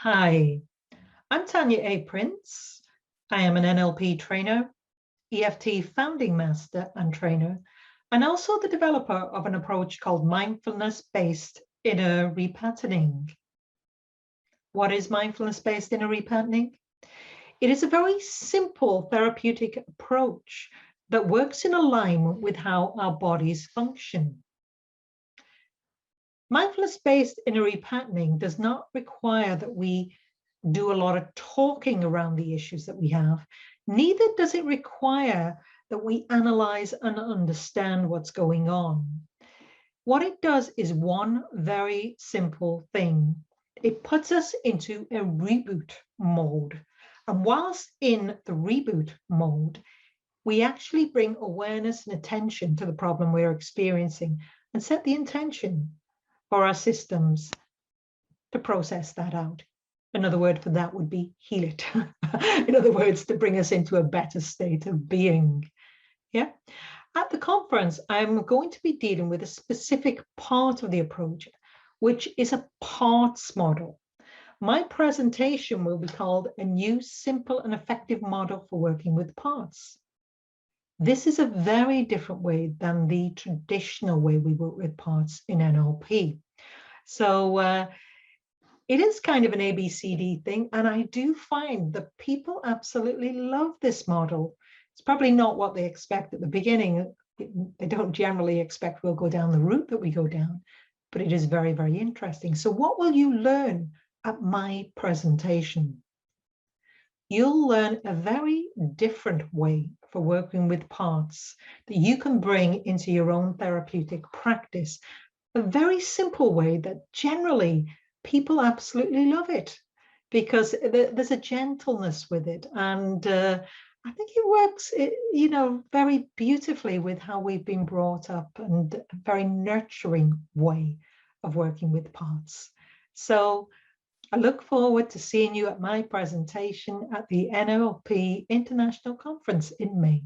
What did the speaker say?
Hi, I'm Tania A. Prince. I am an NLP trainer, EFT founding master and trainer, and also the developer of an approach called mindfulness-based inner repatterning. What is mindfulness-based inner repatterning? It is a very simple therapeutic approach that works in alignment with how our bodies function. Mindfulness-based inner repatterning does not require that we do a lot of talking around the issues that we have. Neither does it require that we analyze and understand what's going on. What it does is one very simple thing. It puts us into a reboot mode. And whilst in the reboot mode, we actually bring awareness and attention to the problem we're experiencing and set the intention for our systems to process that out. Another word for that would be heal it. In other words, to bring us into a better state of being. Yeah. At the conference, I'm going to be dealing with a specific part of the approach, which is a parts model. My presentation will be called A New, Simple and Effective Model for Working with Parts. This is a very different way than the traditional way we work with parts in NLP. So it is kind of an ABCD thing, and I do find that people absolutely love this model. It's probably not what they expect at the beginning. They don't generally expect we'll go down the route that we go down, but it is very, very interesting. So what will you learn at my presentation? You'll learn a very different way for working with parts that you can bring into your own therapeutic practice. A very simple way that generally people absolutely love it because there's a gentleness with it. And I think it works, very beautifully with how we've been brought up, and a very nurturing way of working with parts. So I look forward to seeing you at my presentation at the NLP International Conference in May.